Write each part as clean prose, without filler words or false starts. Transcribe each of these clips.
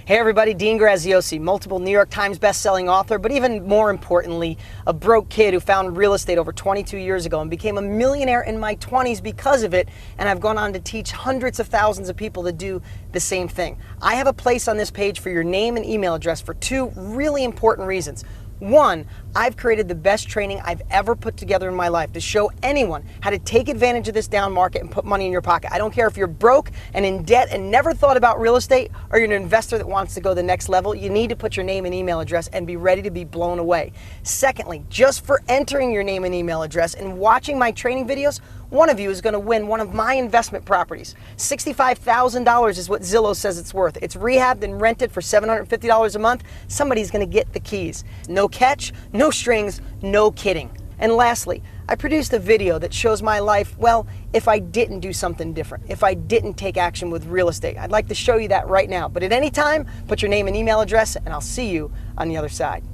Hey everybody, Lien Chickasaw, multiple New York Times best-selling author, but even more importantly, a broke kid who found real estate over 22 years ago and became a millionaire in my 20s because of it, and I've gone on to teach hundreds of thousands of people to do the same thing. I have a place on this page for your name and email address for two really important reasons. One, I've created the best training I've ever put together in my life to show anyone how to take advantage of this down market and put money in your pocket. I don't care if you're broke and in debt and never thought about real estate, or you're an investor that wants to go the next level. You need to put your name and email address and be ready to be blown away. Secondly, just for entering your name and email address and watching my training videos, one of you is going to win one of my investment properties. $65,000 is what Zillow says it's worth. It's rehabbed and rented for $750 a month. Somebody's going to get the keys. No catch, no strings, no kidding. And lastly, I produced a video that shows my life, well, if I didn't do something different, if I didn't take action with real estate. I'd like to show you that right now. But at any time, put your name and email address, and I'll see you on the other side.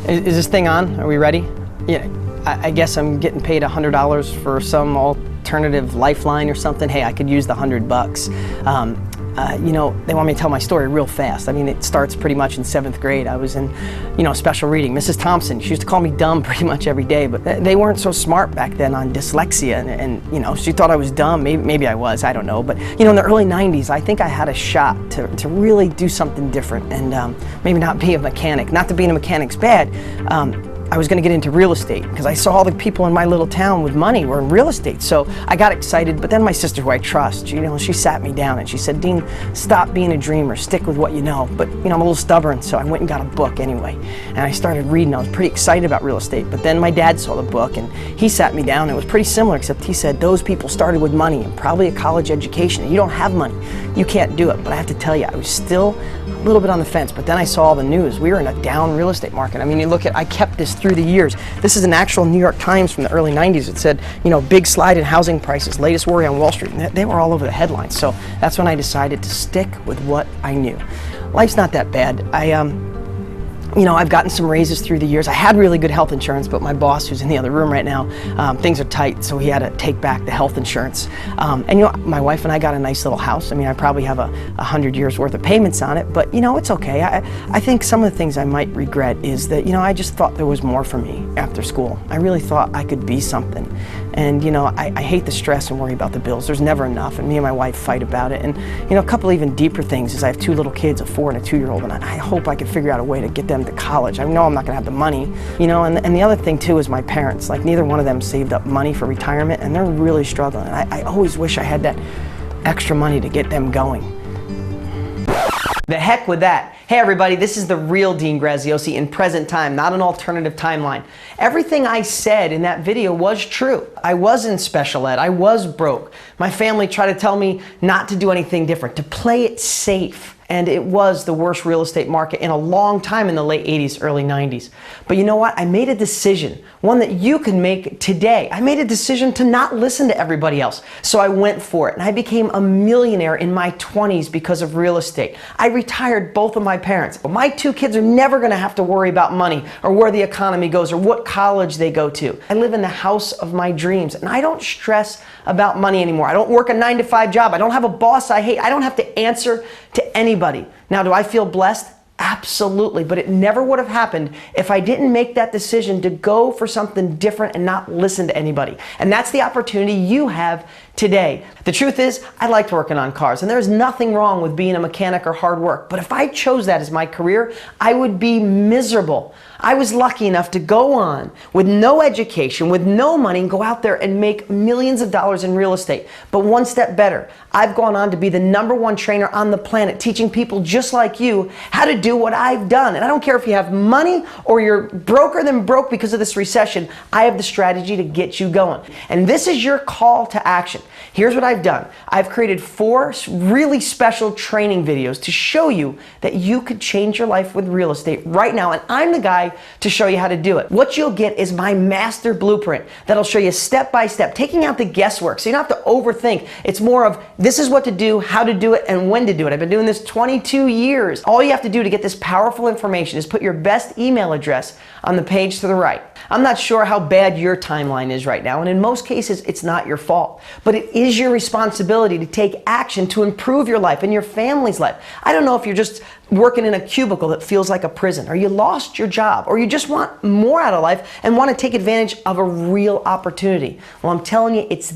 Is this thing on? Are we ready? Yeah, I guess I'm getting paid $100 for some alternative lifeline or something. Hey, I could use the $100. You know, they want me to tell my story real fast. I mean, it starts pretty much in 7th grade. I was in, special reading. Mrs. Thompson, she used to call me dumb pretty much every day, but they weren't so smart back then on dyslexia, and she thought I was dumb. Maybe I was, I don't know. But, in the early 90s, I think I had a shot to really do something different and maybe not be a mechanic. Not that being a mechanic's bad. I was going to get into real estate because I saw all the people in my little town with money were in real estate. So I got excited, but then my sister, who I trust, she sat me down and she said, "Dean, stop being a dreamer, stick with what you know." But I'm a little stubborn, so I went and got a book anyway. And I started reading. I was pretty excited about real estate, but then my dad saw the book and he sat me down. It was pretty similar, except he said, "Those people started with money and probably a college education, and you don't have money. You can't do it." But I have to tell you, I was still a little bit on the fence, but then I saw all the news. We were in a down real estate market. I mean, I kept this through the years. This is an actual New York Times from the early 90s. It said, big slide in housing prices, latest worry on Wall Street. And they were all over the headlines. So that's when I decided to stick with what I knew. Life's not that bad. I've gotten some raises through the years. I had really good health insurance, but my boss, who's in the other room right now, things are tight, so he had to take back the health insurance. My wife and I got a nice little house. I mean, I probably have 100 years worth of payments on it, but it's okay. I think some of the things I might regret is that, I just thought there was more for me after school. I really thought I could be something. And, I hate the stress and worry about the bills. There's never enough, and me and my wife fight about it. And, a couple even deeper things is I have 2 little kids, a 4 and a 2-year-old, and I hope I could figure out a way to get them to college. I know I'm not going to have the money, and the other thing too is my parents. Like, neither one of them saved up money for retirement, and they're really struggling. And I always wish I had that extra money to get them going. The heck with that. Hey everybody, this is the real Lien Chickasaw in present time, not an alternative timeline. Everything I said in that video was true. I was in special ed, I was broke. My family tried to tell me not to do anything different, to play it safe. And it was the worst real estate market in a long time in the late 80s, early 90s. But you know what? I made a decision, one that you can make today. I made a decision to not listen to everybody else. So I went for it, and I became a millionaire in my 20s because of real estate. I retired both of my parents. My 2 kids are never going to have to worry about money or where the economy goes or what college they go to. I live in the house of my dreams, and I don't stress about money anymore. I don't work a 9-to-5 job. I don't have a boss I hate. I don't have to answer to anybody. Now, do I feel blessed? Absolutely, but it never would have happened if I didn't make that decision to go for something different and not listen to anybody. And that's the opportunity you have today. The truth is, I liked working on cars, and there's nothing wrong with being a mechanic or hard work, but if I chose that as my career, I would be miserable. I was lucky enough to go on with no education, with no money, and go out there and make millions of dollars in real estate. But one step better, I've gone on to be the #1 trainer on the planet, teaching people just like you how to do what I've done. And I don't care if you have money or you're broker than broke because of this recession, I have the strategy to get you going. And this is your call to action. Here's what I've done. I've created 4 really special training videos to show you that you could change your life with real estate right now. And I'm the guy guy to show you how to do it. What you'll get is my master blueprint that'll show you step by step, taking out the guesswork so you don't have to overthink. It's more of this is what to do, how to do it, and when to do it. I've been doing this 22 years. All you have to do to get this powerful information is put your best email address on the page to the right. I'm not sure how bad your timeline is right now, and in most cases, it's not your fault. But it is your responsibility to take action to improve your life and your family's life. I don't know if you're just working in a cubicle that feels like a prison, or you lost your job, or you just want more out of life and want to take advantage of a real opportunity. Well, I'm telling you, it's